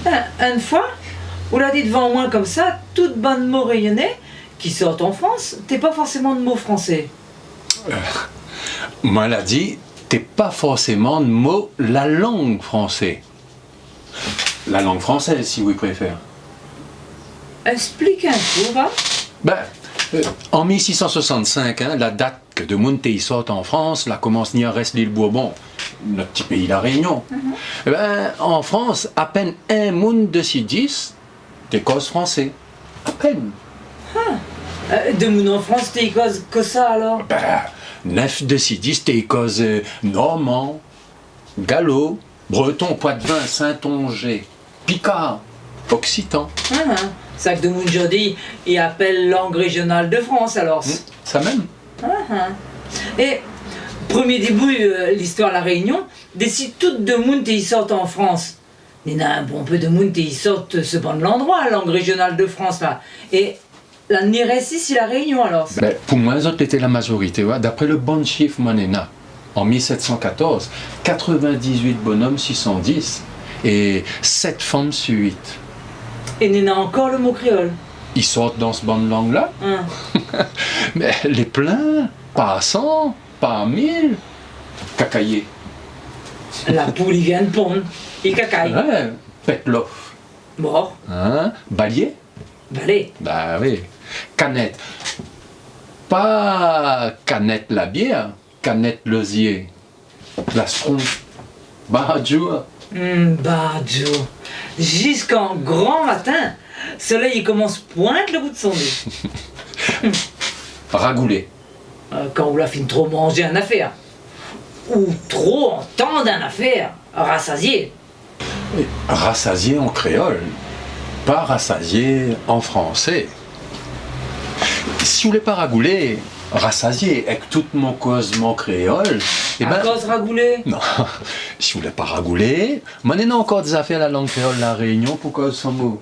Une fois, vous l'a dit devant moi comme ça, toute bonne mots rayonnés qui sortent en France, t'es pas forcément de mots français. Moi, l'a dit, t'es pas forcément de mots la langue française. La langue française, si vous préférez. Explique un peu, va. Ben, en 1665, hein, la date que de Monte sort en France, là commence ni à rester l'île Bourbon, notre petit pays, la Réunion. Ben, en France, à peine un monde de 6-10, t'es cause français. À peine. De mon en France, t'es cause que ça alors. Ben, 9 de 6-10, t'es cause normand, gallo, breton, poitevin, saintongeais, picard, occitan. Ça que de mon jodi, il appelle langue régionale de France alors. Ça même. Et premier début, l'histoire de la Réunion, décide toutes de monde qui sortent en France. Il y en a un bon peu de monde qui sortent ce bon de l'endroit, la langue régionale de France là. Et la reste ici, la Réunion alors. Ben, pour moi, les autres étaient la majorité. Ouais. D'après le bon chiffre Manena, en 1714, 98 bonhommes 610 et 7 femmes sur 8. Et il y en a encore le mot créole. Ils sortent dans ce bonne langue-là. Mais les pleins, pas à 100, pas à 1000. Cacaillé. La poule, il vient de pondre. Il cacaille. Ouais, Petloff. Mort. Hein? Balier. Balai. Bah oui. Canette. Pas canette la bière, canette l'osier. Plastron. Bahadjour. Badjo. Jusqu'en grand matin, soleil il commence pointe le bout de son nez. Ragoulé. Quand on l'a fini trop manger en affaire. Ou trop entendre en affaire. Rassasié. Rassasié en créole, pas rassasié en français. Si vous voulez pas ragouler, rassasié avec toute mon cause mon créole, eh ben, cause ragoulé. non, si vous voulez pas ragouler, moi n'ai encore des affaires à la langue créole la Réunion pour cause sans mot.